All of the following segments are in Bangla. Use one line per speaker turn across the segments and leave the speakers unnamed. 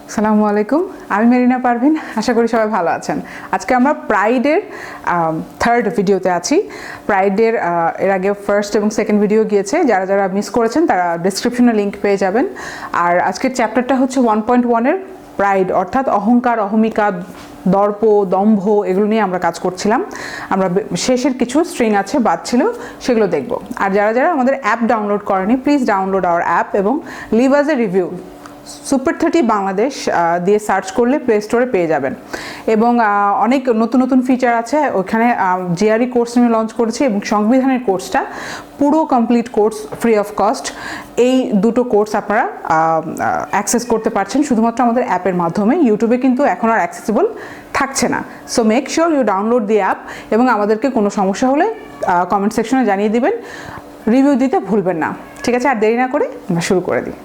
আসসালামু আলাইকুম, আমি মেরিনা পারভিন। আশা করি সবাই ভালো আছেন। আজকে আমরা প্রাইডের থার্ড ভিডিওতে আছি। প্রাইডের এর আগে ফার্স্ট এবং সেকেন্ড ভিডিও গিয়েছে, যারা যারা মিস করেছেন তারা ডিসক্রিপশনে লিঙ্ক পেয়ে যাবেন। আর আজকের চ্যাপ্টারটা হচ্ছে 1.1-এর প্রাইড, অর্থাৎ অহংকার, অহমিকা, দর্প, দম্ভ, এগুলো নিয়ে আমরা কাজ করছিলাম। আমরা শেষের কিছু স্ট্রিং আছে বাদ ছিল, সেগুলো দেখব। আর যারা যারা আমাদের অ্যাপ ডাউনলোড করেনি, প্লিজ ডাউনলোড আওয়ার অ্যাপ এবং লিভ আজ এ রিভিউ। সুপার 30 বাংলাদেশ দিয়ে সার্চ করলে প্লে স্টোরে পেয়ে যাবেন। এবং অনেক নতুন নতুন ফিচার আছে ওখানে। জিআরই কোর্স আমি লঞ্চ করেছি এবং সংবিধানের কোর্সটা পুরো complete course free of cost. এই দুটো কোর্স আপনারা অ্যাক্সেস করতে পারছেন শুধুমাত্র আমাদের অ্যাপের মাধ্যমে। ইউটিউবে কিন্তু এখন আর অ্যাক্সেসিবল থাকছে না। So make sure you download the app এবং আমাদেরকে কোনো সমস্যা হলে কমেন্ট সেকশনে জানিয়ে দিবেন। রিভিউ দিতে ভুলবেন না, ঠিক আছে? আর দেরি না করে আমরা শুরু করে দিই।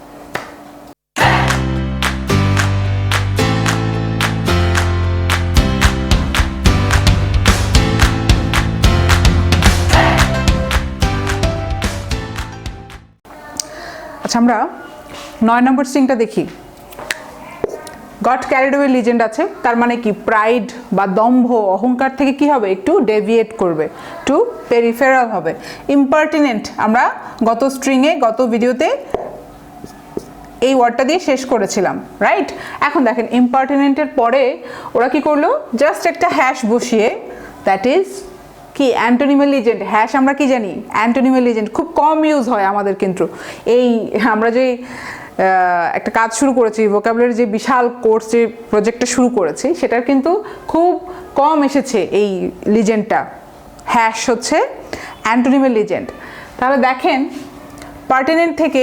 আচ্ছা, আমরা 9 নম্বর স্ট্রিংটা দেখি। গট ক্যারিড অ্যাওয়ে লিজেন্ড আছে, তার মানে কি প্রাইড বা দম্ভ, অহংকার থেকে কি হবে, একটু ডেভিয়েট করবে, একটু পেরিফেরাল হবে। ইম্পার্টিনেন্ট আমরা গত স্ট্রিংয়ে, গত ভিডিওতে এই ওয়ার্ডটা দিয়ে শেষ করেছিলাম, রাইট? এখন দেখেন ইম্পার্টিনেন্টের পরে ওরা কি করলো, জাস্ট একটা হ্যাশ বসিয়ে, দ্যাট ইজ কি অ্যান্টোনিমাল লিজেন্ড। হ্যাশ আমরা কি জানি, অ্যান্টোনিমাল লিজেন্ড খুব কম ইউজ হয় আমাদের, কিন্তু এই আমরা যে একটা কাজ শুরু করেছি, ভোকাবুলারি যে বিশাল কোর্স, যে প্রজেক্টটা শুরু করেছি, সেটার কিন্তু খুব কম এসেছে এই লিজেন্ডটা। হ্যাশ হচ্ছে অ্যান্টোনিমাল লিজেন্ড। তাহলে দেখেন পার্টিনেন্ট থেকে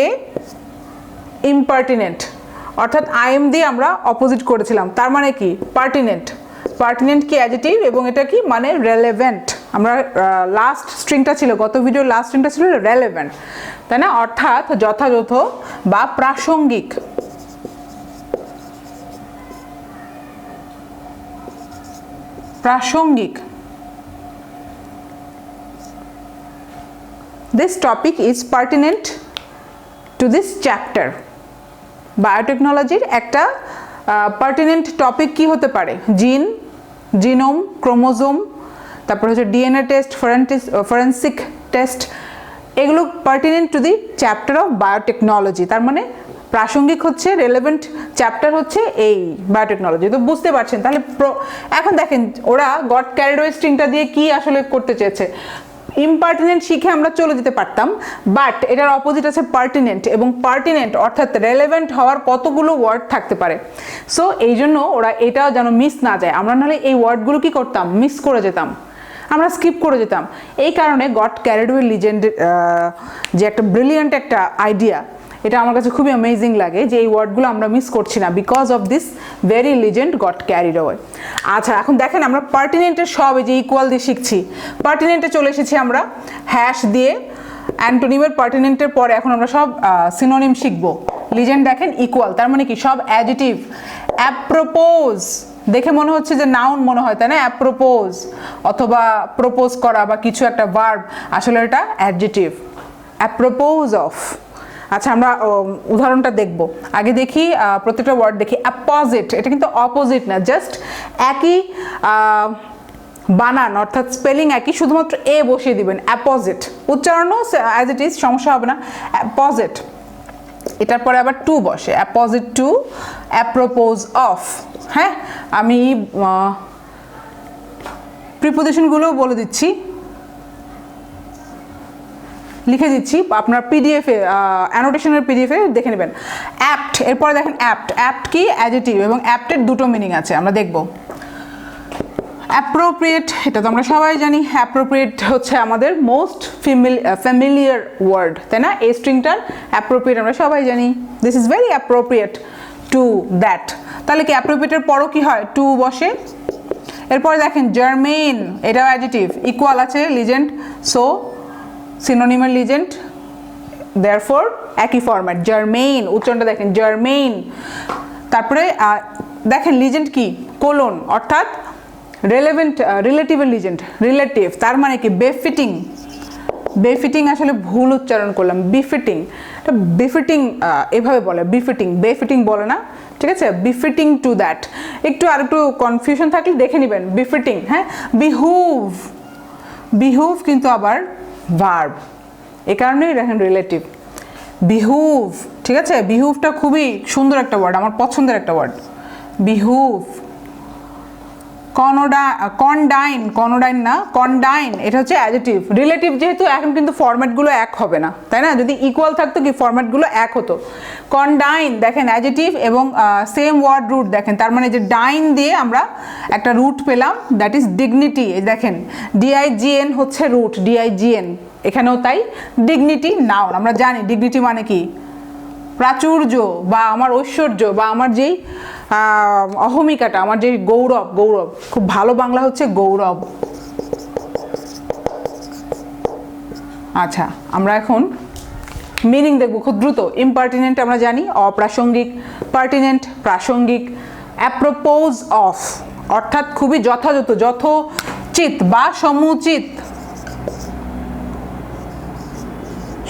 ইম্পার্টিনেন্ট, অর্থাৎ আইএম দিয়ে আমরা অপোজিট করেছিলাম। তার মানে কি পার্টিনেন্ট, পার্টিনেন্ট কি অ্যাডজেক্টিভ এবং এটা কি মানে রেলেভেন্ট। আমরা লাস্ট স্ট্রিংটা ছিল, গত ভিডিওর লাস্ট স্ট্রিংটা ছিল রেলেভেন্ট, তাই না? অর্থাৎ যথাযথ বা প্রাসঙ্গিক। প্রাসঙ্গিক। This topic is pertinent to this chapter. বায়োটেকনোলজির একটা পার্টিনেন্ট টপিক কি হতে পারে, জিন, জিনোম, ক্রোমোজোম, তারপর হচ্ছে ডিএনএ টেস্ট, ফরেন্সিক টেস্ট, এগুলো pertinent to the chapter of biotechnology. তার মানে প্রাসঙ্গিক হচ্ছে, রেলেভেন্ট চ্যাপ্টার হচ্ছে এই বায়োটেকনোলজি। তো বুঝতে পারছেন। তাহলে এখন দেখেন ওরা গট ক্যারিড অ্যাওয়ে স্ট্রিংটা দিয়ে কি আসলে করতে চেয়েছে। ইম্পার্টিনেন্ট শিখে আমরা চলে যেতে পারতাম, বাট এটার অপোজিট আছে পার্টিনেন্ট, এবং পার্টিনেন্ট অর্থাৎ রেলেভেন্ট হওয়ার কতগুলো ওয়ার্ড থাকতে পারে। সো এই জন্য ওরা এটাও যেন মিস না যায়। আমরা নাহলে এই ওয়ার্ডগুলো কি করতাম, মিস করে যেতাম, আমরা স্কিপ করে যেতাম। এই কারণে গট ক্যারিড অ্যাওয়ে লিজেন্ড যে একটা ব্রিলিয়ান্ট একটা আইডিয়া, এটা আমার কাছে খুবই অ্যামেজিং লাগে যে এই ওয়ার্ডগুলো আমরা মিস করছি না, because of this very legend goat carried away. আচ্ছা, এখন দেখেন আমরা পার্টিনেন্টের সব এই যে ইকুয়াল দিয়ে শিখছি। পার্টিনেন্টে চলে এসেছি আমরা হ্যাশ দিয়ে, অ্যান্টোনিমের পার্টিনেন্টের পরে এখন আমরা সব সিনোনিম শিখবো। লিজেন্ড দেখেন ইকুয়াল, তার মানে কি সব অ্যাডজেটিভ। অ্যাপ্রোপোজ দেখে মনে হচ্ছে যে নাউন মনে হয়, তাই না? অ্যাপ্রোপোজ অথবা প্রপোজ করা বা কিছু একটা ভার্ব, আসলে এটা অ্যাডজেটিভ। অ্যাপ্রোপোজ অফ। আচ্ছা, আমরা উদাহরণটা দেখব। আগে দেখি প্রত্যেকটা ওয়ার্ড দেখি। অ্যাপোজিট, এটা কিন্তু অপোজিট না, জাস্ট একই বানান, অর্থাৎ স্পেলিং একই, শুধুমাত্র এ বসিয়ে দিবেন। অ্যাপোজিট, উচ্চারণও অ্যাজ ইট ইজ, সমস্যা হবে না। অ্যাপোজিট, এটার পরে আবার টু বসে। Apposite to, apropos of. হ্যাঁ, আমি প্রিপোজিশনগুলোও বলে দিচ্ছি, লিখে দিচ্ছি, আপনার পিডিএফে, অ্যানোটেশনের পিডিএফে দেখে নেবেন। অ্যাপ্ট, এরপরে দেখেন অ্যাপ্ট। অ্যাপ্ট কি অ্যাডজেক্টিভ, এবং অ্যাপ্টের দুটো মিনিং আছে, আমরা দেখব। অ্যাপ্রোপ্রিয়েট, এটা তো আমরা সবাই জানি। অ্যাপ্রোপ্রিয়েট হচ্ছে আমাদের মোস্ট ফ্যামিলিয়ার ওয়ার্ড, তাই না? এই স্ট্রিংটার অ্যাপ্রোপ্রিয়েট আমরা সবাই জানি, this is very appropriate to that. তাহলে কি অ্যাপ্রোপ্রিয়েটের পরও কি হয়, টু বসে। এরপরে দেখেন জার্মেইন, এটাও অ্যাডজেক্টিভ, ইকুয়াল আছে লিজেন্ড, সো সিনোনিমাল লিজেন্ড, দেয়ারফর একই ফরম্যাট। জার্মেইন, উচ্চারণটা দেখেন জার্মেইন। তারপরে দেখেন লিজেন্ড কি, কোলন, অর্থাৎ রেলেভেন্ট, রিলেটিভ লিজেন্ড, রিলেটিভ, তার মানে কি বেফিটিং। বেফিটিং আসলে ভুল উচ্চারণ করলাম, বিফিটিং। এটা বিফিটিং এভাবে বলে, বিফিটিং, বেফিটিং বলে না, ঠিক আছে, বিফিটিং টু দ্যাট। একটু আর একটু কনফিউশন থাকলে দেখে নেবেন, বিফিটিং, হ্যাঁ। বিহুভ, বিহুভ কিন্তু আবার ভার্ব, এ কারণেই দেখেন রিলেটিভ। বিহুভ, ঠিক আছে, বিহুভটা খুবই সুন্দর একটা ওয়ার্ড, আমার পছন্দের একটা ওয়ার্ড, বিহুভ। কনডাইন, কনডাইন না, কনডাইন, এটা হচ্ছে অ্যাডজেক্টিভ। রিলেটিভ যেহেতু এখন কিন্তু ফরম্যাটগুলো এক হবে না, তাই না? যদি ইকুয়াল থাকতো কি ফরম্যাটগুলো এক হতো। কনডাইন দেখেন অ্যাডজেক্টিভ এবং সেম ওয়ার্ড রুট দেখেন, তার মানে যে ডাইন দিয়ে আমরা একটা রুট পেলাম, দ্যাট ইজ ডিগনিটি। দেখেন ডিআইজিএন হচ্ছে রুট, ডিআইজিএন, এখানেও তাই। ডিগনিটি নাউন, আমরা জানি ডিগনিটি মানে কি, প্রাচুর্য বা আমার ঐশ্বর্য বা আমার যেই অহমিকাটা, আমার যে গৌরব, গৌরব, খুব ভালো বাংলা হচ্ছে গৌরব। আচ্ছা, আমরা এখন মিনিং দেখব খুব দ্রুত। ইম্পার্টিনেন্ট আমরা জানি অপ্রাসঙ্গিক, পার্টিনেন্ট প্রাসঙ্গিক, অ্যাপ্রোপোজ অফ অর্থাৎ খুবই যথাযথ, যথোচিত বা সমুচিত,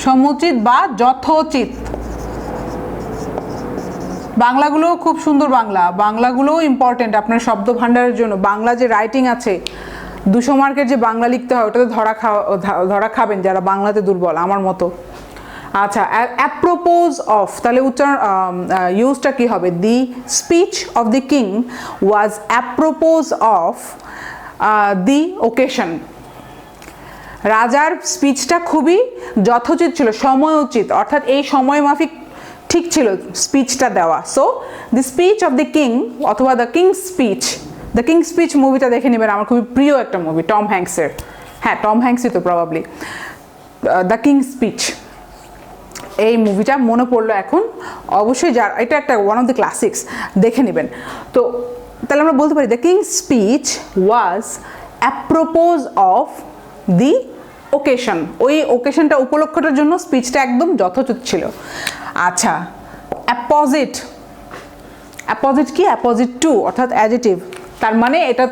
সমুচিত বা যথোচিত। বাংলাগুলো খুব সুন্দর বাংলা, বাংলাগুলোও ইম্পর্টেন্ট আপনার শব্দ ভাণ্ডারের জন্য। বাংলা যে রাইটিং আছে 200 মার্কের যে বাংলা লিখতে হয়, ওটাতে ধরা খাবেন যারা বাংলাতে দুর্বল আমার মতো। আচ্ছা, অ্যাপ্রোপোজ অফ, তাহলে উচ্চারণ ইউজটা কি হবে? The speech of the king was apropos of the occasion. রাজার স্পিচটা খুবই যথোচিত ছিল, সময়োচিত, অর্থাৎ এই সময় মাফিক ঠিক ছিল স্পিচটা দেওয়া। So the speech of the king অথবা the king speech, the king speech মুভিটা দেখে নেবেন, আমার খুবই প্রিয় একটা মুভি, টম হ্যাঙ্কসের। হ্যাঁ, টম হ্যাঙ্কসই তো প্রবাবলি। দ্য কিং স্পিচ, এই মুভিটা মনে পড়লো এখন, অবশ্যই যার এটা একটা ওয়ান অফ দ্য ক্লাসিক্স, দেখে নেবেন। তো তাহলে আমরা বলতে পারি the king speech was apropos of the occasion, ওই ওকেশনটা উপলক্ষটার জন্য স্পিচটা একদম যথোচিত ছিল। আচ্ছা, অ্যাপোজিট, অ্যাপোজিট কি? অ্যাপোজিট টু অর্থাৎ অ্যাডজেক্টিভ, তার মানে এটা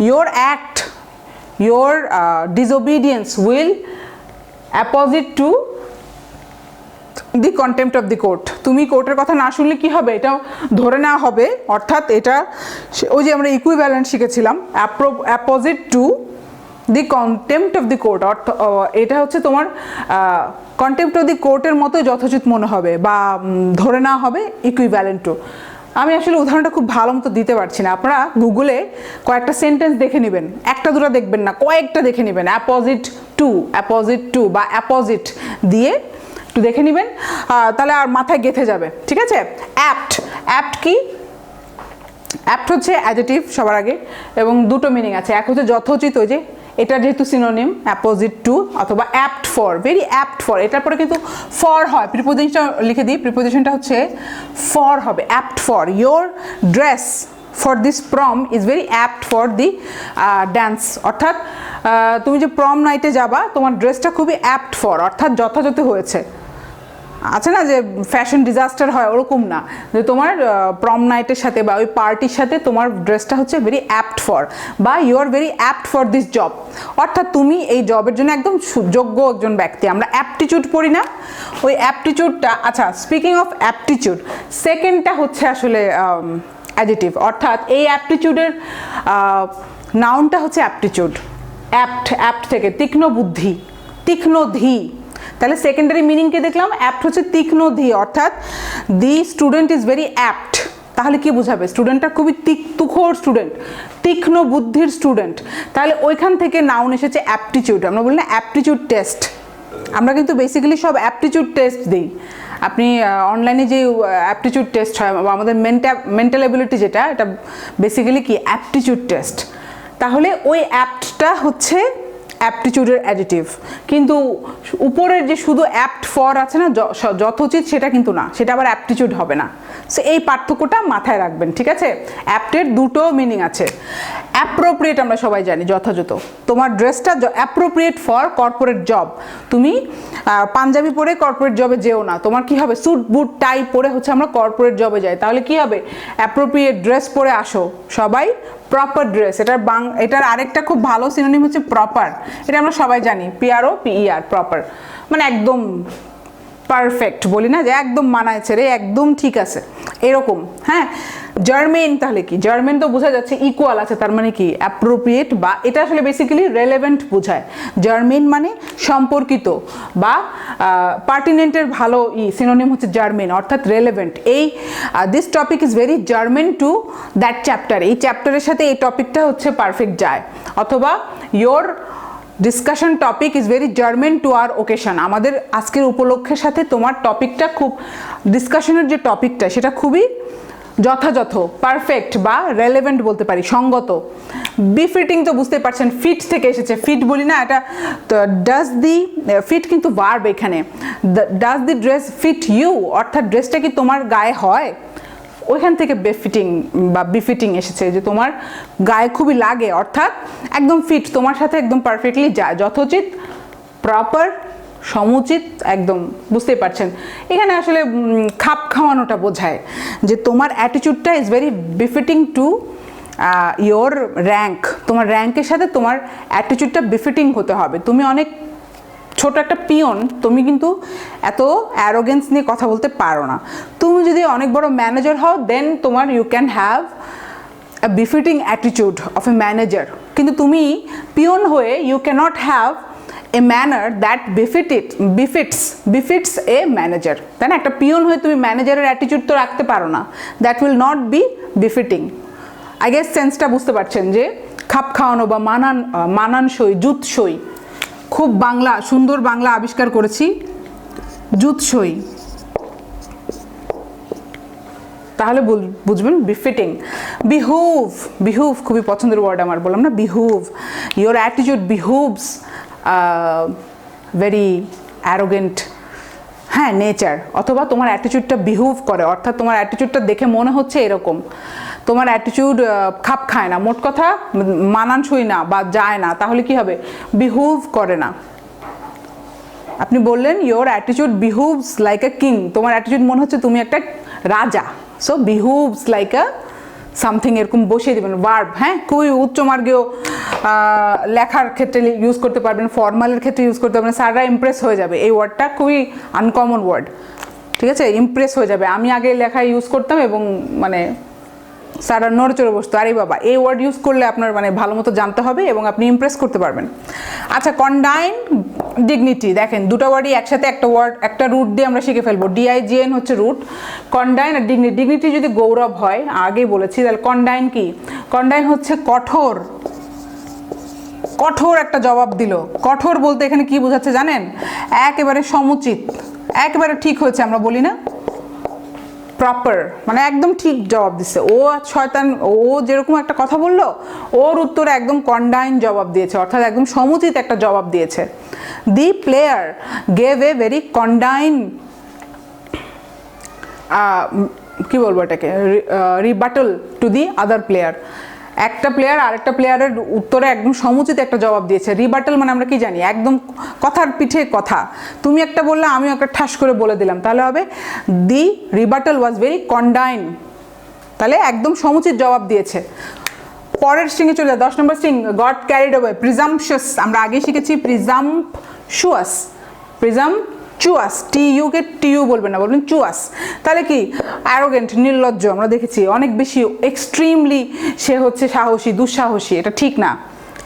your act, your disobedience will apposite to the contempt of the court. তুমি কোর্টের কথা না শুনলে কি হবে? এটা ধরে নেওয়া হবে, অর্থাৎ এটা ওই যে আমরা ইকুইভ্যালেন্ট শিখেছিলাম, অ্যাপোজিট to the contempt of the court, অর্থাৎ এটা হচ্ছে তোমার কন্টেম্প্ট অফ দি কোর্টের মতো যথোচিত মনে হবে বা ধরে নেওয়া হবে ইকুইভ্যালেন্ট টু। আমি আসলে উদাহরণটা খুব ভালো মতো দিতে পারছি না, আপনারা গুগলে কয়েকটা সেন্টেন্স দেখে নেবেন, একটা দুটো দেখবেন না, কয়েকটা দেখে নেবেন, অ্যাপোজিট টু বা অ্যাপোজিট দিয়ে একটু দেখে নেবেন, তাহলে আর মাথায় গেঁথে যাবে, ঠিক আছে? অ্যাপ্ট, অ্যাপ্ট কি? অ্যাপ্ট হচ্ছে অ্যাডজেক্টিভ সবার আগে, এবং দুটো মিনিং আছে, এক হচ্ছে যথোচিত, ওই যে এটা যেহেতু সিনোনিম অ্যাপোজিট টু, অথবা apt for, very apt for, এটার পরে কিন্তু ফর হয়, প্রিপোজিশনটা লিখে দিই, প্রিপোজিশনটা হচ্ছে ফর হবে, apt for. Your dress for this prom is very apt for the dance, অর্থাৎ তুমি যে প্রম নাইটে যাবা, তোমার ড্রেসটা খুবই অ্যাপ্ট ফর, অর্থাৎ যথাযথ হয়েছে। আছে না যে ফ্যাশন ডিজাস্টার হয়, ওরকম না, যে তোমার প্রম নাইটের সাথে বা ওই পার্টির সাথে তোমার ড্রেসটা হচ্ছে ভেরি অ্যাপ্ট ফর, বা you are very apt for this job, অর্থাৎ তুমি এই জবের জন্য একদম যোগ্য একজন ব্যক্তি। আমরা অ্যাপটিটিউড পড়ি না, ওই অ্যাপটিটিউডটা। আচ্ছা, স্পিকিং অফ অ্যাপটিটিউড, সেকেন্ডটা হচ্ছে আসলে অ্যাডজেক্টিভ, অর্থাৎ এই অ্যাপটিটিউডের নাউনটা হচ্ছে অ্যাপটিটিউড, অ্যাপ্ট থেকে তীক্ষ্ণ বুদ্ধি, তীক্ষ্ণ ধী, তাহলে সেকেন্ডারি মিনিংকে দেখলাম, অ্যাপ্ট হচ্ছে তীক্ষ্ণ ধী, অর্থাৎ the student is very apt, তাহলে কি বোঝাবে? স্টুডেন্টটা খুবই তুখোড় স্টুডেন্ট, তীক্ষ্ণ বুদ্ধির স্টুডেন্ট, তাহলে ওইখান থেকে নাউন এসেছে অ্যাপটিটিউড। আমরা বলি না অ্যাপটিটিউড টেস্ট, আমরা কিন্তু বেসিক্যালি সব অ্যাপটিটিউড টেস্ট দিই। আপনি অনলাইনে যে অ্যাপটিটিউড টেস্ট হয় বা আমাদের মেন্টাল এবিলিটি যেটা, এটা বেসিক্যালি কি অ্যাপটিটিউড টেস্ট। তাহলে ওই অ্যাপ্টটা হচ্ছে অ্যাপটিটিউডের অ্যাডজেক্টিভ, কিন্তু উপরের যে শুধু অ্যাপ্ট ফর আছে না যথোচিত, সেটা কিন্তু না, সেটা আবার অ্যাপটিটিউড হবে না। সো এই পার্থক্যটা মাথায় রাখবেন, ঠিক আছে? অ্যাপ্টের দুটো মিনিং আছে। অ্যাপ্রোপ্রিয়েট আমরা সবাই জানি যথাযথ, তোমার ড্রেসটা অ্যাপ্রোপ্রিয়েট ফর কর্পোরেট জব, তুমি পাঞ্জাবি পরে কর্পোরেট জবে যেও না, তোমার কি হবে? স্যুট বুট টাই পরে হচ্ছে আমরা কর্পোরেট জবে যাই, তাহলে কি হবে? অ্যাপ্রোপ্রিয়েট ড্রেস পরে আসো সবাই, প্রপার ড্রেস। এটার আরেকটা খুব ভালো সিনোনিম হচ্ছে প্রপার, এটা আমরা সবাই জানি, PROPER, প্রপার মানে একদম পারফেক্ট বলি না, যে একদম মানায়ছে রে, একদম ঠিক আছে এরকম। হ্যাঁ, জার্মেন তাহলে কি? জার্মেন তো বোঝা যাচ্ছে ইকুয়াল আছে, তার মানে কি অ্যাপ্রোপ্রিয়েট, বা এটা আসলে বেসিক্যালি রেলেভেন্ট বোঝায়। জার্মেন মানে সম্পর্কিত বা পার্টিনেন্টের ভালো সিনোনিম হচ্ছে জার্মেন, অর্থাৎ রেলেভেন্ট। এই this topic is very germane to that chapter, এই চ্যাপ্টারের সাথে এই টপিকটা হচ্ছে পারফেক্ট যায়। অথবা your discussion topic is very germane to our occasion, আমাদের আজকের উপলক্ষের সাথে তোমার টপিকটা খুব, ডিসকাশনের যে টপিকটা সেটা খুবই যথাযথ, পারফেক্ট বা রেলেভেন্ট বলতে পারি, সঙ্গত। বিফিটিং তো বুঝতে পারছেন, ফিট থেকে এসেছে, ফিট বলি না, এটা ডাজ দি ফিট কিন্তু ভার্ব এখানে। Does the dress fit you, অর্থাৎ ড্রেসটা কি তোমার গায়ে হয়, ওইখান থেকে বেফিটিং বা বিফিটিং এসেছে, যে তোমার গায়ে খুবই লাগে, অর্থাৎ একদম ফিট, তোমার সাথে একদম পারফেক্টলি যায়, যথোচিত, প্রপার, সমুচিত, একদম বুঝতেই পারছেন। এখানে আসলে খাপ খাওয়ানোটা বোঝায়, যে তোমার অ্যাটিটিউডটা is very befitting to your rank, তোমার র্যাঙ্কের সাথে তোমার অ্যাটিটিউডটা বিফিটিং হতে হবে। তুমি অনেক ছোট একটা পিয়ন, তুমি কিন্তু এত অ্যারোগেন্স নিয়ে কথা বলতে পারো না। তুমি যদি অনেক বড় ম্যানেজার হও, দেন তোমার you can have a befitting attitude of a manager, কিন্তু তুমি পিয়ন হয়ে you can't have a manner that befits a manager, তাই না? একটা পিয়ন হয়ে তুমি ম্যানেজারের অ্যাটিটিউড তো রাখতে পারো না, that will not be befitting. I guess সেন্সটা বুঝতে পারছেন, যে খাপ খাওয়ানো বা মানানসই, জুতসই, খুব বাংলা, সুন্দর বাংলা আবিষ্কার করেছি, জুতসই, তাহলে বুঝবেন বিফিটিং। বিহুভ খুবই পছন্দের ওয়ার্ড আমার, বললাম না, বিহুভ, ইয়োর অ্যাটিটিউড বিহুভস ভেরি অ্যারোগেন্ট, হ্যাঁ, নেচার। অথবা তোমার অ্যাটিটিউডটা বিহুভ করে, অর্থাৎ তোমার অ্যাটিটিউডটা দেখে মনে হচ্ছে এরকম, তোমার অ্যাটিটিউড খাপ খায় না, মোট কথা মানানসই না বা যায় না, তাহলে কি হবে? বিহুভ করে না। আপনি বললেন your attitude behoves like a king, তোমার অ্যাটিটিউড মনে হচ্ছে তুমি একটা রাজা, so behoves like a something, এরকম বসিয়ে দেবেন ভার্ব। হ্যাঁ, খুবই উচ্চমার্গীয় লেখার ক্ষেত্রে ইউজ করতে পারবেন, ফর্মালের ক্ষেত্রে ইউজ করতে পারবেন, স্যাররা ইমপ্রেস হয়ে যাবে। এই ওয়ার্ডটা খুবই আনকমন ওয়ার্ড, ঠিক আছে? ইমপ্রেস হয়ে যাবে। আমি আগে লেখায় ইউজ করতাম এবং মানে স্যাররা নড়ে চড়ে বসতো, আরে বাবা, এই ওয়ার্ড ইউজ করলে আপনার মানে ভালো মতো জানতে হবে এবং আপনি ইমপ্রেস করতে পারবেন। আচ্ছা, কন্ডাইন ডিগনিটি, দেখেন দুটো ওয়ার্ডই একসাথে, একটা রুট দিয়ে আমরা শিখে ফেলবো। ডিআইজিএন হচ্ছে রুট, কন্ডাইন আর ডিগনিটি। ডিগনিটি যদি গৌরব হয়, আগেই বলেছি, তাহলে কন্ডাইন কি? কন্ডাইন হচ্ছে কঠোর, কঠোর একটা জবাব দিল। কঠোর বলতে এখানে কি বোঝাচ্ছে জানেন? একেবারে সমুচিত, একেবারে ঠিক হয়েছে আমরা বলি না, প্রপার, মানে একদম ঠিক জবাব দিচ্ছে। ও শয়তান, ও যেরকম একটা কথা বললো, ওর উত্তরে একদম কন্ডাইন জবাব দিয়েছে, অর্থাৎ একদম সমুচিত একটা জবাব দিয়েছে। দি প্লেয়ার গেভ এ ভেরি কন্ডাইন, কি বলবো এটাকে, rebuttal to the other player. একটা প্লেয়ার আরেকটা প্লেয়ারের উত্তরে একদম সমুচিত একটা জবাব দিয়েছে। রিবাটল মানে আমরা কি জানি? একদম কথার পিঠে কথা, তুমি একটা বললে আমিও একটা ঠাস করে বলে দিলাম, তাহলে হবে দি রিবাটল ওয়াজ ভেরি কন্ডাইন, তাহলে একদম সমুচিত জবাব দিয়েছে। পরের স্ট্রিংয়ে চলে যায়, 10 নম্বর স্ট্রিং, গট ক্যারিড অ্যাওয়ে, প্রিজাম্পশাস, আমরা আগে শিখেছি প্রিজাম্পচুয়াস, টিইউ কে টিইউ বলবেন না, বলবেন চুয়াস। তাহলে কি? অ্যারোগেন্ট, নির্লজ্জ, আমরা দেখেছি অনেক বেশি, এক্সট্রিমলি সে হচ্ছে সাহসী, দুঃসাহসী, এটা ঠিক না।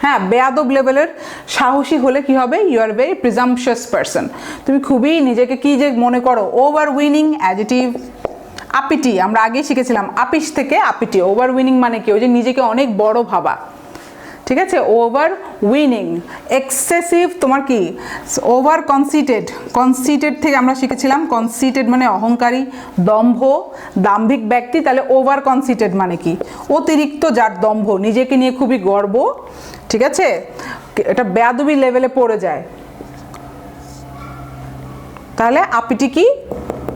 হ্যাঁ, বেয়াদব লেভেলের সাহসী হলে কি হবে? ইউ আর ভেরি প্রিজাম্পশাস পারসন, তুমি খুবই নিজেকে কি যে মনে করো। Over winning adjective. আপিটি, আমরা আগেই শিখেছিলাম, আপিস থেকে আপিটি। ওভার উইনিং মানে কি? ওই যে নিজেকে অনেক বড় ভাবা, ঠিক আছে? Over winning. এক্সেসিভ তোমার কি? ওভার কনসিটেড থেকে আমরা শিখেছিলাম, কনসিটেড মানে অহংকারী, দম্ভ, দাম্ভিক ব্যক্তি। তাহলে ওভার কনসিটেড মানে কি? অতিরিক্ত যার দম্ভ, নিজেকে নিয়ে খুবই গর্ব, ঠিক আছে? এটা বেয়াদবি লেভেলে পড়ে যায়। তাহলে আপিটি কি?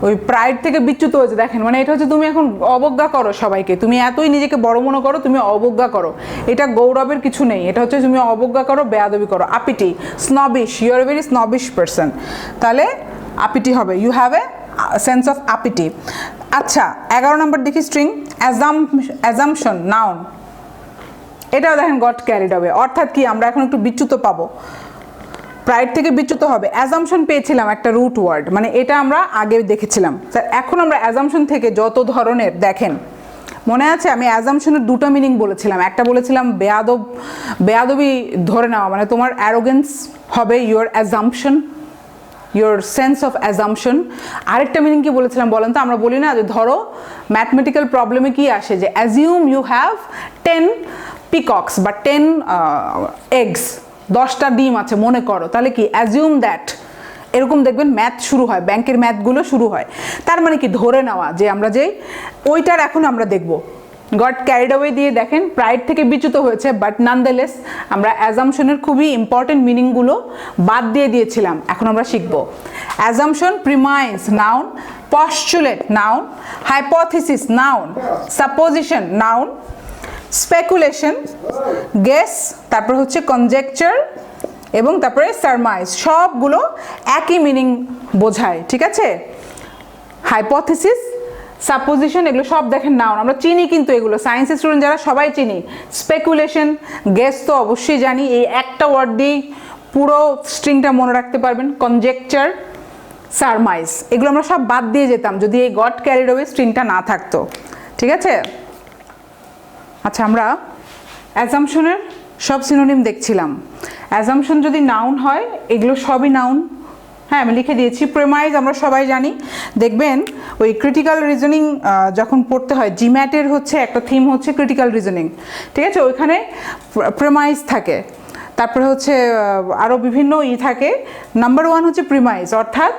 ওই প্রাইড থেকে বিচ্যুত হয়েছে, দেখেন, মানে এটা হচ্ছে তুমি এখন অবজ্ঞা করো সবাইকে, তুমি এতই নিজেকে বড় মনে করো, তুমি অবজ্ঞা করো, এটা গৌরবের কিছু নেই, এটা হচ্ছে তুমি অবজ্ঞা করো, বেয়াদবি করো। Uppity, snobbish, you are a very snobbish person, তাহলে আপিটি হবে, you have a sense of uppity. আচ্ছা, 11 নম্বর দেখি স্ট্রিং, অ্যাজাম্পশন, নাউন, এটাও দেখেন গট ক্যারিড অ্যাওয়ে, অর্থাৎ কি? আমরা এখন একটু বিচ্যুত পাবো। প্রাইড থেকে বিচ্যুত হবে। অ্যাজাম্পশন পেয়েছিলাম একটা রুট ওয়ার্ড, মানে এটা আমরা আগে দেখেছিলাম। এখন আমরা অ্যাজাম্পশন থেকে যত ধরনের, দেখেন মনে আছে আমি অ্যাজাম্পশনের দুটো মিনিং বলেছিলাম। একটা বলেছিলাম বেয়াদবি ধরে নেওয়া, মানে তোমার অ্যারোগেন্স হবে your assumption, your sense of assumption. আরেকটা মিনিং কি বলেছিলাম বলেন তো? আমরা বলি না যে ধরো ম্যাথমেটিক্যাল প্রবলেমে কি আসে, যে অ্যাজিউম ইউ হ্যাভ 10 পিকক্স বা 10 এগস, 10টা ডিম আছে মনে করো, তাহলে কি অ্যাজিউম দ্যাট, এরকম দেখবেন ম্যাথ শুরু হয়, ব্যাংকের ম্যাথগুলো শুরু হয়। তার মানে কি ধরে নেওয়া যে আমরা যে ওইটার এখন আমরা দেখব গট ক্যারিড অ্যাওয়ে দিয়ে দেখেন প্রাইড থেকে বিচ্যুত হয়েছে, বাট নানদেলেস আমরা অ্যাজাম্পশনের খুবই ইম্পর্টেন্ট মিনিংগুলো বাদ দিয়ে দিয়েছিলাম। এখন আমরা শিখব assumption, premise noun, postulate noun, hypothesis noun, supposition noun, speculation, guess, তারপর হচ্ছে কনজেকচার এবং তারপরে সারমাইজ, সবগুলো একই মিনিং বোঝায়, ঠিক আছে? হাইপোথিসিস, সাপোজিশন, এগুলো সব দেখেন নাউন, আমরা চিনি কিন্তু এগুলো, সায়েন্সের স্টুডেন্ট যারা সবাই চিনি। স্পেকুলেশন, গেস তো অবশ্যই জানি, এই একটা ওয়ার্ড দিয়েই পুরো স্ট্রিংটা মনে রাখতে পারবেন। কনজেকচার, সারমাইজ, এগুলো আমরা সব বাদ দিয়ে যেতাম যদি এই গট ক্যারিড অ্যাওয়ে স্ট্রিংটা না থাকতো, ঠিক আছে? আচ্ছা, আমরা অ্যাজাম্পশনের সব সিনোনিম দেখছিলাম। অ্যাজাম্পশন যদি নাউন হয়, এগুলো সবই নাউন, হ্যাঁ আমি লিখে দিয়েছি। প্রেমাইজ আমরা সবাই জানি, দেখবেন ওই ক্রিটিক্যাল রিজনিং যখন পড়তে হয়, জিম্যাটের হচ্ছে একটা থিম হচ্ছে ক্রিটিক্যাল রিজনিং, ঠিক আছে? ওইখানে প্রেমাইজ থাকে, তারপরে হচ্ছে আরও বিভিন্ন থাকে। নাম্বার 1 হচ্ছে প্রিমাইজ, অর্থাৎ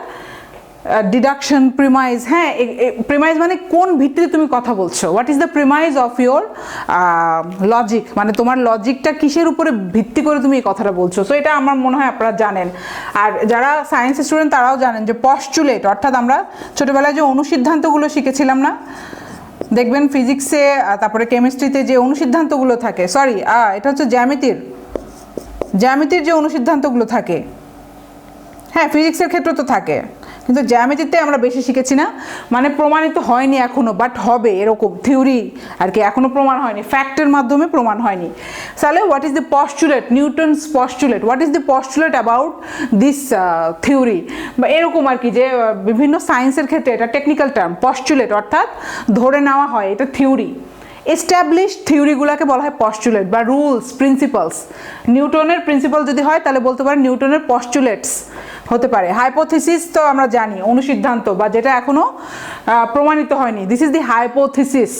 ডিডাকশন, প্রিমাইজ। হ্যাঁ, প্রিমাইজ মানে কোন ভিত্তিতে তুমি কথা বলছো, what is the premise of your logic, মানে তোমার লজিকটা কিসের উপরে ভিত্তি করে তুমি এই কথাটা বলছো। সো এটা আমার মনে হয় আপনারা জানেন, আর যারা সায়েন্স স্টুডেন্ট তারাও জানেন যে পস্টুলেট, অর্থাৎ আমরা ছোটোবেলায় যে অনুসিদ্ধান্তগুলো শিখেছিলাম না, দেখবেন ফিজিক্সে তারপরে কেমিস্ট্রিতে যে অনুসিদ্ধান্তগুলো থাকে, সরি এটা হচ্ছে জ্যামিতির যে অনুসিদ্ধান্তগুলো থাকে, হ্যাঁ ফিজিক্সের ক্ষেত্রে তো থাকে, কিন্তু জ্যামিতিতে আমরা বেশি শিখেছি না, মানে প্রমাণিত হয়নি এখনো, বাট হবে এরকম থিওরি আর কি, এখনো প্রমাণ হয়নি, ফ্যাক্টের মাধ্যমে প্রমাণ হয়নি। তাহলে what is the postulate, Newton's postulate, what is the postulate about this theory, বা এরকম আর কি, যে বিভিন্ন সায়েন্সের ক্ষেত্রে এটা টেকনিক্যাল টার্ম পস্টুলেট, অর্থাৎ ধরে নেওয়া হয় এটা থিওরি। এস্টাবলিশ থিওরিগুলোকে বলা হয় পস্টুলেট বা রুলস, প্রিন্সিপালস। নিউটনের প্রিন্সিপাল যদি হয় তাহলে বলতে পারেন নিউটনের পস্টুলেটস হতে পারে। হাইপোথিসিস তো আমরা জানি অনুসিদ্ধান্ত, বা যেটা এখনো প্রমাণিত হয়নি, দিস ইজ দি হাইপোথিসিস,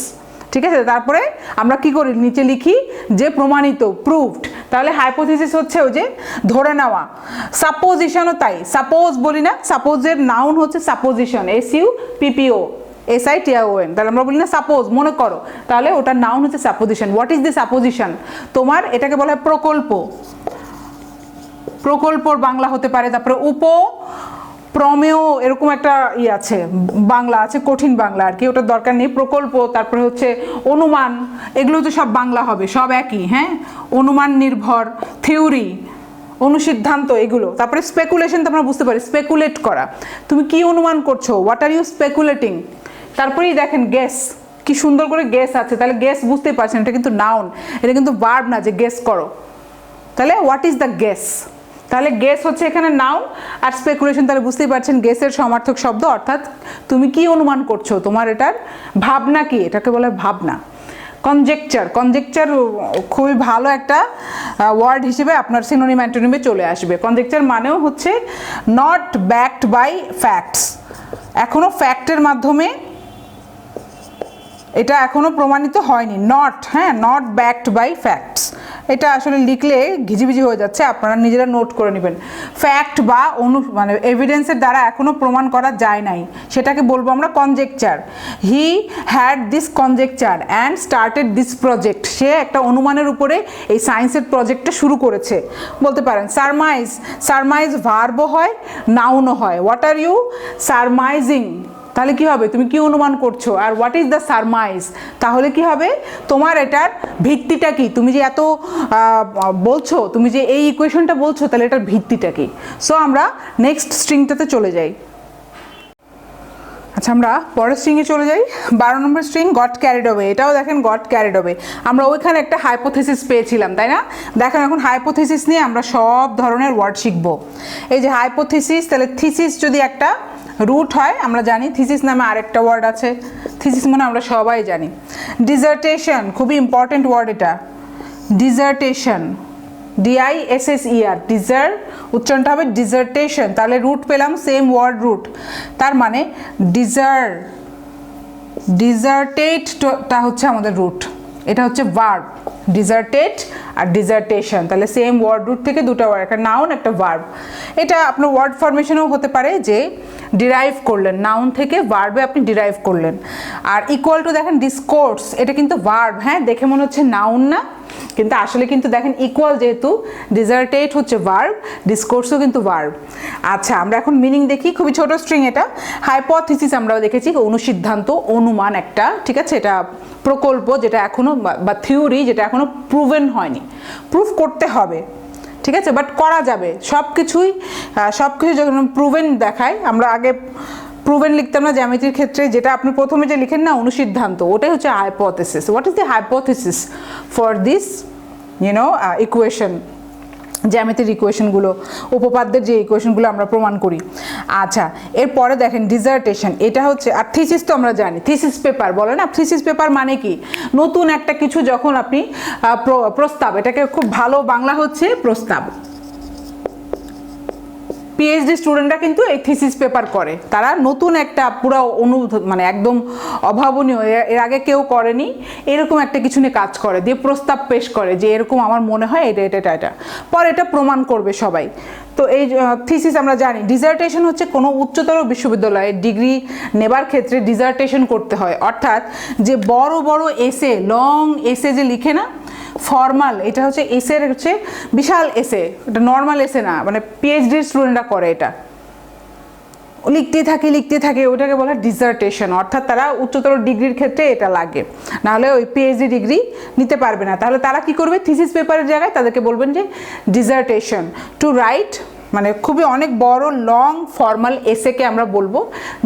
ঠিক আছে? তারপরে আমরা কি করি, নিচে লিখি যে প্রমাণিত, প্রুভড, তাহলে হাইপোথিসিস হচ্ছে ওই যে ধরে নেওয়া। সাপোজিশনও তাই, সাপোজ বলি না, সাপোজের নাউন হচ্ছে সাপোজিশন, SUPPO, SITION, তাহলে আমরা বলি না সাপোজ, মনে করো, তাহলে ওটার নাউন হচ্ছে সাপোজিশন। হোয়াট ইজ দি সাপোজিশন, তোমার এটাকে বলা হয় প্রকল্প, প্রকল্পর বাংলা হতে পারে, তারপরে প্রমেয়, এরকম একটা আছে বাংলা আছে, কঠিন বাংলা আর কি, ওটার দরকার নেই। প্রকল্প, তারপরে হচ্ছে অনুমান, এগুলো তো সব বাংলা হবে, সব একই, হ্যাঁ, অনুমান নির্ভর, থিওরি, অনুসিদ্ধান্ত, এগুলো। তারপরে স্পেকুলেশন তো আমরা বুঝতে পারি, স্পেকুলেট করা, তুমি কি অনুমান করছো, হোয়াট আর ইউ স্পেকুলেটিং। তারপরেই দেখেন গেস, কি সুন্দর করে গেস আছে, তাহলে গেস বুঝতেই পারছেন এটা কিন্তু নাউন, এটা কিন্তু ভার্ব না যে গেস করো। তাহলে হোয়াট ইজ দ্য গেস, তাহলে গেস হচ্ছে এখানে নাউন, আর স্পেকুলেশন তাহলে বুঝতেই পারছেন গেসের সমার্থক শব্দ, অর্থাৎ তুমি কি অনুমান করছো, তোমার এটার ভাবনা কি, এটাকে বলে ভাবনা। কনজেকচার, কনজেকচার খুবই ভালো একটা ওয়ার্ড হিসেবে আপনার সিনোনিম অ্যান্টোনিমে চলে আসবে। কনজেকচার মানেও হচ্ছে নট ব্যাকড বাই ফ্যাক্টস, এখনো ফ্যাক্টের মাধ্যমে এটা এখনো প্রমাণিত হয়নি, নট, হ্যাঁ, নট ব্যাকড বাই ফ্যাক্টস। এটা আসলে লিখলে ঘিজিবিজি হয়ে যাচ্ছে, আপনারা নিজেরা নোট করে নেবেন। ফ্যাক্ট বা মানে এভিডেন্সের দ্বারা এখনো প্রমাণ করা যায় নাই, সেটাকে বলবো আমরা conjecture. He had this conjecture and started this project, সে একটা অনুমানের উপরে এই সায়েন্সের প্রজেক্টটা শুরু করেছে বলতে পারেন। সারমাইজ, সারমাইজ ভার্বও হয়, নাউনও হয়। হোয়াট আর ইউ সারমাইজিং, তাহলে কি হবে, তুমি কি অনুমান করছো। আর হোয়াট ইজ দ্য সারমাইজ, তাহলে কি হবে, তোমার এটার ভিত্তিটা কি, তুমি যে এত বলছো, তুমি যে এই ইকুয়েশনটা বলছো, তাহলে এটার ভিত্তিটা কি। সো আমরা নেক্সট স্ট্রিংটাতে চলে যাই। আচ্ছা আমরা পরের স্ট্রিংয়ে চলে যাই। 12 নম্বর স্ট্রিং গট ক্যারিড অ্যাওয়ে। এটাও দেখেন গট ক্যারিড অ্যাওয়ে। আমরা ওইখানে একটা হাইপোথিসিস পেয়েছিলাম, তাই না? দেখেন এখন হাইপোথিসিস নিয়ে আমরা সব ধরনের ওয়ার্ড শিখব। এই যে হাইপোথিসিস, তাহলে থিসিস যদি একটা রুট হয়, আমরা জানি থিসিস নামে আরেকটা ওয়ার্ড আছে, থিসিস মানে আমরা সবাই জানি। ডিজার্টেশন, খুবই ইম্পর্টেন্ট ওয়ার্ড এটা। ডিজার্টেশন, DISSER, ডিজার উচ্চারণটা হবে ডিজার্টেশন। তাহলে রুট পেলাম সেম ওয়ার্ড রুট, তার মানে ডিজার্টেটটা হচ্ছে আমাদের রুট, এটা হচ্ছে ভার্ব। ডিজার্টেট আর ডিজার্টেশন, তাহলে সেম ওয়ার্ড রুট থেকে দুটো ওয়ার্ড, একটা নাউন একটা ভার্ব। এটা আপনার ওয়ার্ড ফরমেশনও হতে পারে যে ডিরাইভ করলেন, নাউন থেকে ভার্বে আপনি ডিরাইভ করলেন। আর ইকুয়াল টু দেখেন ডিসকোর্স, এটা কিন্তু ভার্ব, হ্যাঁ দেখে মনে হচ্ছে নাউন না, কিন্তু আসলে কিন্তু দেখেন ইকুয়াল, যেহেতু ডিজার্টেট হচ্ছে ভার্ব, ডিসকোর্সও কিন্তু ভার্ব। আচ্ছা আমরা এখন মিনিং দেখি, খুবই ছোট স্ট্রিং এটা। হাইপোথিসিস আমরাও দেখেছি অনুসিদ্ধান্ত, অনুমান একটা, ঠিক আছে? এটা প্রকল্প যেটা এখনো বা থিওরি যেটা এখনো প্রুভেন হয়নি, প্রুফ করতে হবে, ঠিক আছে? বাট করা যাবে সব কিছু যখন প্রুভেন দেখায়। আমরা আগে প্রুভেন লিখতাম না জ্যামিতির ক্ষেত্রে, যেটা আপনি প্রথমে যে লিখেন না অনুসিদ্ধান্ত, ওটাই হচ্ছে hypothesis. What is the hypothesis for this equation, জ্যামিতির ইকুয়েশনগুলো, উপপাদ্যের যে ইকুয়েশনগুলো আমরা প্রমাণ করি। আচ্ছা এরপরে দেখেন ডিজার্টেশন, এটা হচ্ছে, আর থিসিস তো আমরা জানি, থিসিস পেপার বলে না। থিসিস পেপার মানে কি? নতুন একটা কিছু যখন আপনি প্রস্তাব, এটাকে খুব ভালো বাংলা হচ্ছে প্রস্তাব। পিএইচডি স্টুডেন্টরা কিন্তু এই থিসিস পেপার করে, তারা নতুন একটা পুরো মানে একদম অভাবনীয়, এর আগে কেউ করেনি এরকম একটা কিছু নিয়ে কাজ করে, দিয়ে প্রস্তাব পেশ করে যে এরকম আমার মনে হয় এটা পরে এটা প্রমাণ করবে সবাই। তো এই থিসিস আমরা জানি। ডিজার্টেশন হচ্ছে কোনো উচ্চতর বিশ্ববিদ্যালয়ে ডিগ্রি নেবার ক্ষেত্রে ডিজার্টেশন করতে হয়, অর্থাৎ যে বড় বড় এসে, লং এসে যে লিখে না ফর্মাল, এটা হচ্ছে এসের হচ্ছে বিশাল এসে, এটা নর্মাল এসে না, মানে পিএইচডির স্টুডেন্টরা করে এটা, লিখতে থাকে, ওটাকে বলা ডিজার্টেশন। অর্থাৎ তারা উচ্চতর ডিগ্রির ক্ষেত্রে এটা লাগে, নাহলে ওই পিএইচডি ডিগ্রি নিতে পারবে না। তাহলে তারা কি করবে? থিসিস পেপারের জায়গায় তাদেরকে বলবেন যে ডিজার্টেশন, টু রাইট, মানে খুবই অনেক বড় লং ফর্মাল এসেকে আমরা বলবো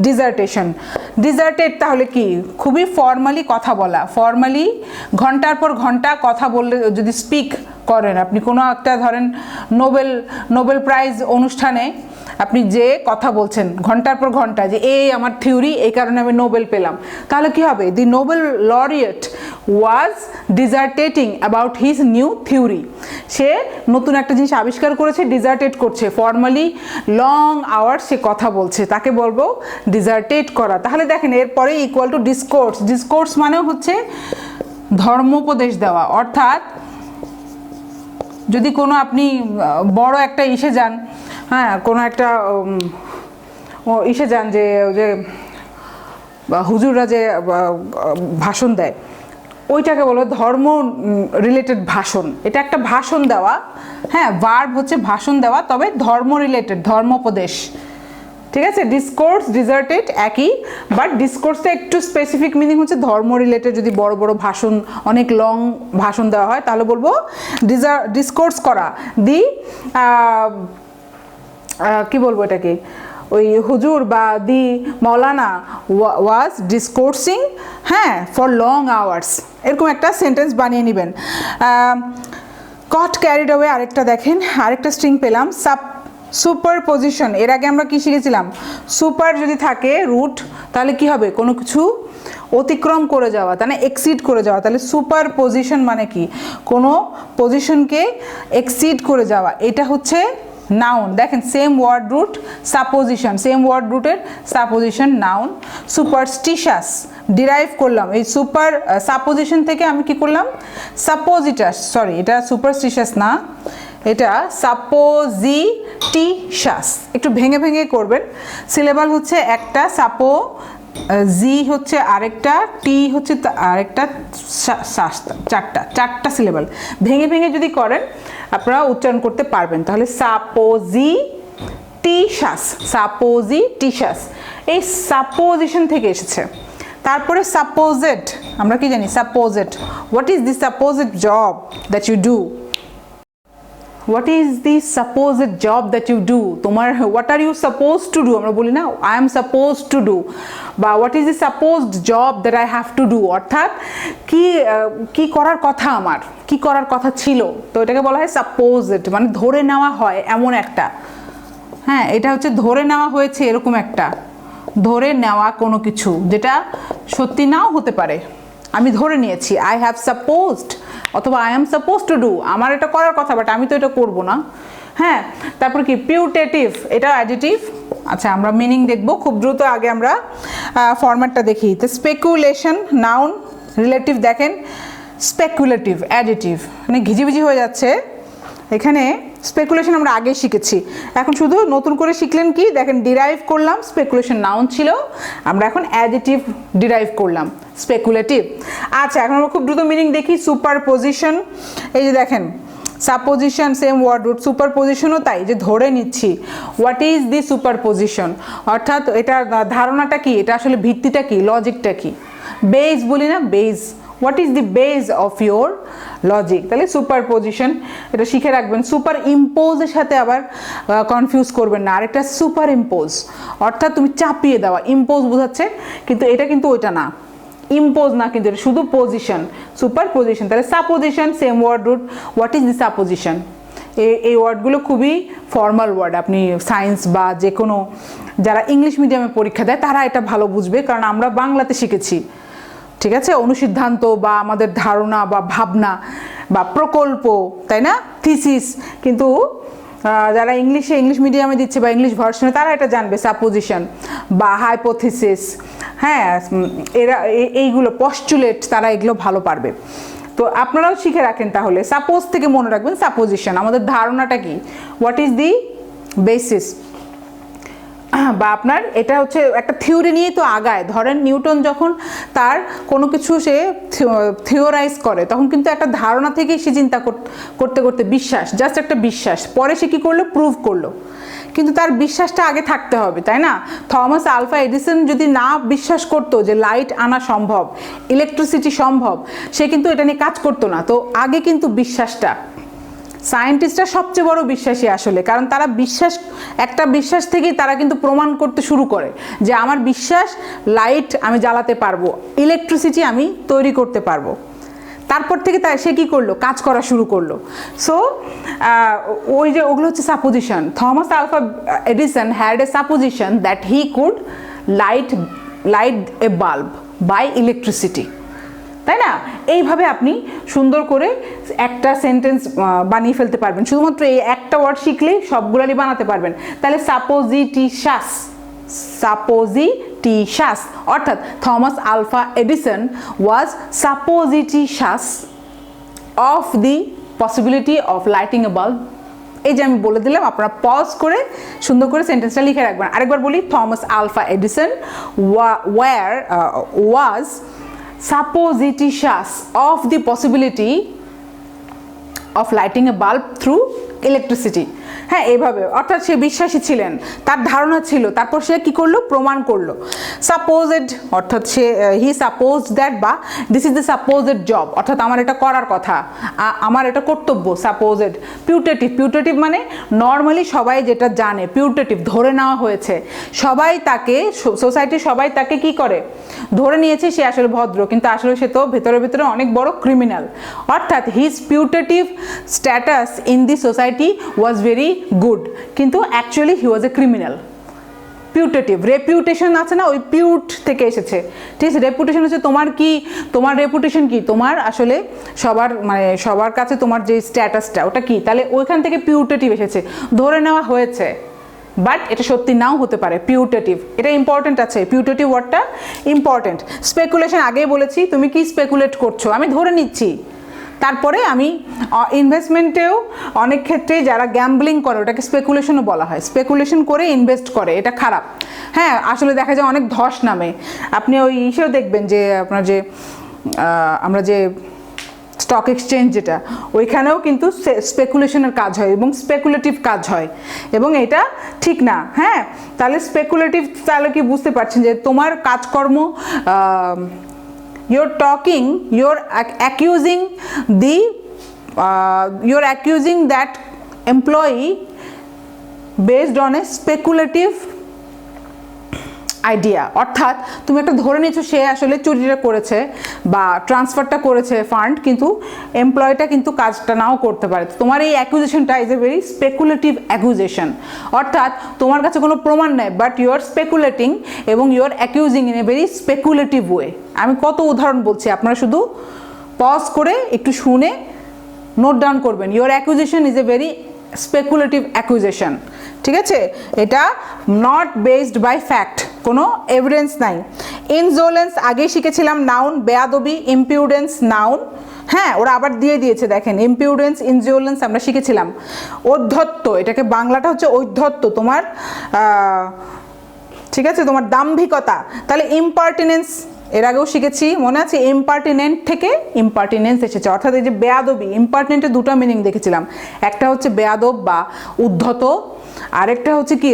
ডিজার্টেশন। ডিজার্টেড তাহলে কি? খুবই ফর্মালি কথা বলা, ফর্মালি ঘন্টার পর ঘন্টা কথা বললে, যদি স্পিক করেন আপনি কোনো একটা, ধরেন নোবেল প্রাইজ অনুষ্ঠানে আপনি যে কথা বলছেন ঘন্টার পর ঘন্টা, যে এই আমার থিওরি, এই কারণে আমি নোবেল পেলাম, তাহলে কি হবে? The Nobel laureate was dissertating about his new theory. সে নতুন একটা জিনিস আবিষ্কার করেছে, ডিজার্টেট করছে, ফর্মালি লং আওয়ার্স সে কথা বলছে, তাকে বলবো ডিজার্টেট করা। তাহলে দেখেন এরপরে ইকুয়াল টু ডিসকোর্স। ডিসকোর্স মানেও হচ্ছে ধর্মোপদেশ দেওয়া, অর্থাৎ যদি কোনো আপনি বড় একটা ইসে যান, হ্যাঁ কোনো একটা ইসে যান, যে হুজুররা যে ভাষণ দেয়, ওইটাকে বলো ধর্ম রিলেটেড ভাষণ। এটা একটা ভাষণ দেওয়া, হ্যাঁ ভার্ব হচ্ছে ভাষণ দেওয়া, তবে ধর্ম রিলেটেড, ধর্মোপদেশ, ঠিক আছে? ডিসকোর্স ডিজার্টেড একই, বাট ডিসকোর্সটা একটু স্পেসিফিক মিনিং হচ্ছে ধর্ম রিলেটেড। যদি বড় বড় ভাষণ, অনেক লং ভাষণ দেওয়া হয়, তাহলে বলবো ডিসকোর্স করা। কি বলবো এটাকে, ওই হুজুর বা দি মৌলানা ওয়াজ ডিসকোর্সিং, হ্যাঁ ফর লং আওয়ার্স, এরকম একটা সেন্টেন্স বানিয়ে নেবেন। গট ক্যারিড অ্যাওয়ে আরেকটা দেখেন, আরেকটা স্ট্রিং পেলাম, সুপার পজিশন। এর আগে আমরা কি শিখেছিলাম? সুপার যদি থাকে রুট, তাহলে কি হবে? কোনো কিছু অতিক্রম করে যাওয়া, তাহলে এক্সিড করে যাওয়া। তাহলে সুপার পজিশন মানে কি? কোনো পজিশনকে এক্সিড করে যাওয়া, এটা হচ্ছে নাউন। দেখেন same word root supposition, same word রুটের সাপোজিশন নাউন। সুপারস্টিশাস ডিরাইভ করলাম এই সুপার সাপোজিশন থেকে, আমি কি করলাম? সাপোজিটাস, সরি এটা সুপারস্টিশাস না, এটা সাপোজিটিশাস। একটু ভেঙে ভেঙে করবেন, সিলেবাল হচ্ছে একটা, জি হচ্ছে আরেকটা, টি হচ্ছে আরেকটা, চারটা সিলেবাল। ভেঙে ভেঙে যদি করেন আপনারা উচ্চারণ করতে পারবেন। তাহলে সাপোজিটিশাস, এই সাপোজিশন থেকে এসেছে। তারপরে সাপোজেড, আমরা কি জানি? Supposed, what is the supposed job that you do? What is the supposed job that you do, তোমার what are you suppose to do, আমরা বলি না I am suppose to do, বা what is the supposed job that I have to do, অর্থাৎ কি করার কথা, আমার কি করার কথা ছিল, তো এটাকে বলা হয় সাপোজড, মানে ধরে নেওয়া হয় এমন একটা, হ্যাঁ এটা হচ্ছে ধরে নেওয়া হয়েছে এরকম একটা, ধরে নেওয়া কোনো কিছু যেটা সত্যি নাও হতে পারে, আমি ধরে নিয়েছি, আই হ্যাভ সাপোজড, অথবা I am suppose to do, আমার এটা করার কথা বাট আমি তো এটা করবো না, হ্যাঁ। তারপর কি পিউটেটিভ, এটা অ্যাডজেটিভ। আচ্ছা আমরা মিনিং দেখবো খুব দ্রুত, আগে আমরা ফরম্যাটটা দেখি। তো স্পেকুলেশন নাউন, রিলেটিভ দেখেন, স্পেকুলেটিভ অ্যাডজেটিভ, মানে ঘিজিবিজি হয়ে যাচ্ছে এখানে। স্পেকুলেশন আমরা আগে শিখেছি, এখন শুধু নতুন করে শিখলেন কি দেখেন, ডিরাইভ করলাম, স্পেকুলেশন নাউন ছিল, আমরা এখন অ্যাডজেটিভ ডিরাইভ করলাম, স্পেকুলেটিভ। আচ্ছা এখন আমরা খুব দ্রুত মিনিং দেখি। সুপারপজিশন, এই যে দেখেন সাপোজিশন সেম ওয়ার্ড রুট, সুপারপজিশনও তাই, যে ধরে নিচ্ছি। হোয়াট ইজ দি সুপারপজিশন, অর্থাৎ এটা ধারণাটা কি, এটা আসলে ভিত্তিটা কি, লজিকটা কি, বেস বলি না, base, what is the base of your logic, তাহলে সুপারপজিশন এটা শিখে রাখবেন। সুপার ইম্পোজের সাথে আবার কনফিউজ করবেন না, আরেকটা সুপার ইম্পোজ অর্থাৎ তুমি চাপিয়ে দেওয়া, ইম্পোজ বোঝাচ্ছে কিন্তু এটা কিন্তু ওইটা না, ইম্পোজ না কিন্তু এটা শুধু পজিশন, সুপার পজিশন। তাহলে supposition same word root, what is the supposition, এই ওয়ার্ডগুলো খুবই ফর্মাল ওয়ার্ড, আপনি সায়েন্স বা যে কোনো যারা ইংলিশ মিডিয়ামে পরীক্ষা দেয় তারা এটা ভালো বুঝবে, কারণ আমরা বাংলাতে শিখেছি, ঠিক আছে, অনুসিদ্ধান্ত বা আমাদের ধারণা বা ভাবনা বা প্রকল্প, তাই না, থিসিস, কিন্তু যারা ইংলিশ মিডিয়ামে দিচ্ছে বা ইংলিশ ভার্সনে তারা এটা জানবে সাপোজিশন বা হাইপোথিসিস, হ্যাঁ এরা এইগুলো পস্টুলেট, তারা এগুলো ভালো পারবে। তো আপনারাও শিখে রাখেন তাহলে, সাপোজ থেকে মনে রাখবেন সাপোজিশন, আমাদের ধারণাটা কি, হোয়াট ইজ দি বেসিস, বা আপনার এটা হচ্ছে একটা থিওরি নিয়েই তো আগায়। ধরেন নিউটন যখন তার কোনো কিছু সে থিওরাইজ করে, তখন কিন্তু একটা ধারণা থেকেই সে চিন্তা করতে করতে বিশ্বাস, জাস্ট একটা বিশ্বাস, পরে সে কী করলো, প্রুভ করলো, কিন্তু তার বিশ্বাসটা আগে থাকতে হবে, তাই না। থমাস আলভা এডিসন যদি না বিশ্বাস করতো যে লাইট আনা সম্ভব, ইলেকট্রিসিটি সম্ভব, সে কিন্তু এটা নিয়ে কাজ করতো না। তো আগে কিন্তু বিশ্বাসটা, সায়েন্টিস্টরা সবচেয়ে বড় বিশ্বাসী আসলে, কারণ তারা একটা বিশ্বাস থেকেই তারা কিন্তু প্রমাণ করতে শুরু করে যে আমার বিশ্বাস, লাইট আমি জ্বালাতে পারবো, ইলেকট্রিসিটি আমি তৈরি করতে পারবো। তারপর থেকে সে কী করলো, কাজ করা শুরু করলো। সো ওই যে ওগুলো হচ্ছে supposition. Thomas Alva Edison had a supposition that he could light a bulb by electricity, তাই না। এইভাবে আপনি সুন্দর করে একটা সেন্টেন্স বানিয়ে ফেলতে পারবেন, শুধুমাত্র এই একটা ওয়ার্ড শিখলেই সবগুলোই বানাতে পারবেন। তাহলে সাপোজিটিশাস, অর্থাৎ Thomas Alva Edison was suppositious of the possibility of lighting a bulb. এই যে আমি বলে দিলাম, আপনারা পজ করে সুন্দর করে সেন্টেন্সটা লিখে রাখবেন। আরেকবার বলি, Thomas Alva Edison was supposititious of the possibility of lighting a bulb through electricity, হ্যাঁ এইভাবে, অর্থাৎ সে বিশ্বাসী ছিলেন, তার ধারণা ছিল, তারপর সে কি করলো, প্রমাণ করলো। সাপোজড অর্থাৎ সে হি সাপোজড দ্যাট, বা this is the supposed job, অর্থাৎ আমার এটা করার কথা, আমার এটা কর্তব্য, সাপোজড। পিউটেটিভ মানে নর্মালি সবাই যেটা জানে, পিউটেটিভ ধরে নেওয়া হয়েছে, সবাই তাকে, সোসাইটির সবাই তাকে কি করে, ধরে নিয়েছে সে আসলে ভদ্র, কিন্তু আসলে সে তো ভেতরে ভেতরে অনেক বড় ক্রিমিনাল, অর্থাৎ his putative status in the society was very good, কিন্তু actually he was a criminal. Putative, reputation আছে না, ওই পিউট থেকে এসেছে, ঠিক আছে। রেপুটেশন হচ্ছে তোমার রেপুটেশন কি, তোমার আসলে সবার কাছে তোমার যে স্ট্যাটাসটা ওটা কি, তাহলে ওইখান থেকে পিউটেটিভ এসেছে, ধরে নেওয়া হয়েছে, বাট এটা সত্যি নাও হতে পারে। পিউটেটিভ, এটা ইম্পর্টেন্ট আছে, পিউটেটিভ ওয়ার্ডটা ইম্পর্টেন্ট। স্পেকুলেশন আগেই বলেছি, তুমি কি স্পেকুলেট করছো, আমি ধরে নিচ্ছি, তারপরে আমি ইনভেস্টমেন্টেও অনেক ক্ষেত্রে যারা গ্যাম্বলিং করে ওটাকে স্পেকুলেশনও বলা হয়, স্পেকুলেশন করে ইনভেস্ট করে, এটা খারাপ। হ্যাঁ আসলে দেখা যায় অনেক ধস নামে, আপনি ওই ইসেও দেখবেন যে আপনার যে আমরা যে স্টক এক্সচেঞ্জ যেটা, ওইখানেও কিন্তু স্পেকুলেশনের কাজ হয় এবং স্পেকুলেটিভ কাজ হয়, এবং এটা ঠিক না। হ্যাঁ তাহলে স্পেকুলেটিভ, তাহলে কি বুঝতে পারছেন যে তোমার কাজকর্ম, you're accusing that employee based on a speculative idea, অর্থাৎ তুমি একটা ধরে নিচ্ছ সে আসলে চুরিটা করেছে বা ট্রান্সফারটা করেছে ফান্ড, কিন্তু এমপ্লয়িটা কিন্তু কাজটা নাও করতে পারে। তোমার এই অ্যাকুজেশনটা ইজ এ ভেরি স্পেকুলেটিভ অ্যাকুজেশন, অর্থাৎ তোমার কাছে কোনো প্রমাণ নেই, বাট ইউ আর স্পেকুলেটিং এবং you are accusing in a very speculative way. আমি কত উদাহরণ বলছি, আপনারা শুধু পজ করে একটু শুনে নোট ডাউন করবেন। Your accusation is a very speculative accusation, ঠিক আছে? এটা নট বেসড বাই ফ্যাক্ট, কোনো এভিডেন্স নাই। ইনজোলেন্স আগেই শিখেছিলাম, নাউন। বেয়াদবি, ইম্পিউডেন্স নাউন। হ্যাঁ, ওরা আবার দিয়ে দিয়েছে দেখেন, ইম্পিউডেন্স, ইনজোলেন্স আমরা শিখেছিলাম। ঔদ্ধত্য, এটাকে বাংলাটা হচ্ছে ঔদ্ধত্য, তোমার ঠিক আছে, তোমার দাম্ভিকতা। তাহলে ইম্পার্টিনেন্স এর আগেও শিখেছি, মনে আছে? ইম্পার্টিনেন্ট থেকে ইম্পার্টিনেন্স এসেছে, অর্থাৎ এই যে বেয়াদবি, ইম্পার্টিনেন্টের দুটো মিনিং দেখেছিলাম, একটা হচ্ছে বেয়াদব বা উদ্ধত, আরেকটা হচ্ছে কি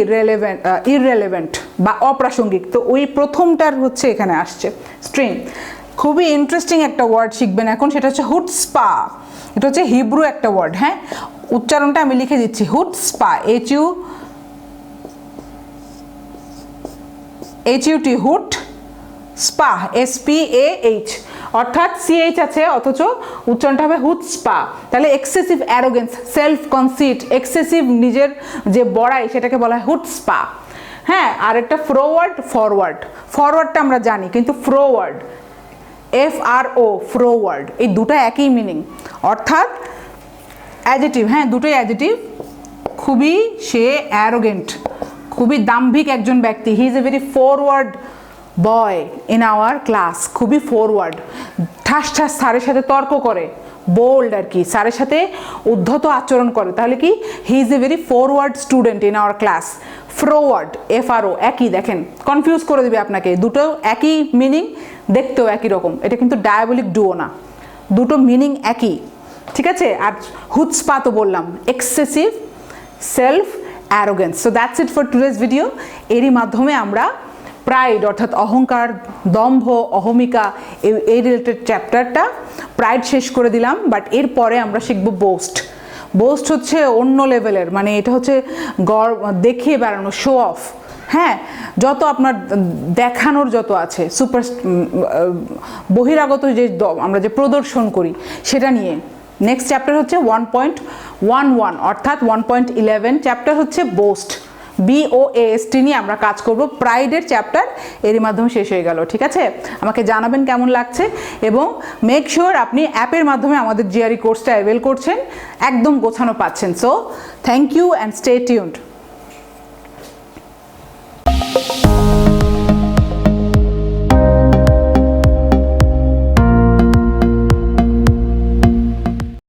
ইররেলেভেন্ট বা অপ্রাসঙ্গিক। তো ওই প্রথমটার হচ্ছে এখানে আসছে স্ট্রিং। খুবই ইন্টারেস্টিং একটা ওয়ার্ড শিখবেন এখন, সেটা হচ্ছে হুটস্পা। এটা হচ্ছে হিব্রু একটা ওয়ার্ড, হ্যাঁ, উচ্চারণটা আমি লিখে দিচ্ছি, হুটস্পা, HUT, হুট স্পা, SPAH, অর্থাৎ CH আছে অথচ উচ্চারণটা হবে হুটস্পা। তাহলে excessive arrogance, self conceit, excessive নিজের যে বড়াই সেটাকে বলা হয় হুটস্পা। হ্যাঁ, আর একটা ফরওয়ার্ডটা আমরা জানি, কিন্তু ফ্রোওয়ার্ড, FRO, ফ্রোওয়ার্ড, এই দুটো একই মিনিং, অর্থাৎ অ্যাডজেটিভ। হ্যাঁ, দুটোই অ্যাডজেটিভ। খুবই সে অ্যারোগেন্ট, খুবই দাম্ভিক একজন ব্যক্তি। হি is a very forward boy in our class, খুবই ফরওয়ার্ড, ঠাস ঠাস স্যারের সাথে তর্ক করে, বোল্ড আর কি, স্যারের সাথে উদ্ধত আচরণ করে। তাহলে কি, he is a very forward student in our class. Froward, FRO একই, দেখেন কনফিউজ করে দেবে আপনাকে, দুটো একই মিনিং, দেখতেও একই রকম। এটা কিন্তু ডায়াবলিক ডুও না, দুটো মিনিং একই, ঠিক আছে? আর হুটস্পা তো বললাম, excessive self arrogance. So that's it for today's video. এরই মাধ্যমে আমরা প্রাইড অর্থাৎ অহংকার, দম্ভ, অহমিকা, এই রিলেটেড চ্যাপ্টারটা প্রাইড শেষ করে দিলাম। বাট এরপরে আমরা শিখব বোস্ট। বোস্ট হচ্ছে অন্য লেভেলের, মানে এটা হচ্ছে দেখিয়ে বেড়ানো, শো অফ। হ্যাঁ, যত আপনার দেখানোর যত আছে, বহিরাগত যে আমরা যে প্রদর্শন করি সেটা নিয়ে। নেক্সট চ্যাপ্টার হচ্ছে 1.11 অর্থাৎ 1.11 চ্যাপ্টার হচ্ছে বোস্ট, BOAST নিয়ে আমরা কাজ করব। প্রাইডের চ্যাপ্টার এরই মাধ্যমে শেষ হয়ে গেল, ঠিক আছে? আমাকে জানাবেন কেমন লাগছে, এবং মেক শিওর আপনি অ্যাপের মাধ্যমে আমাদের GRE কোর্সটা অ্যাভেল করছেন, একদম গোছানো পাচ্ছেন। So thank you and stay tuned.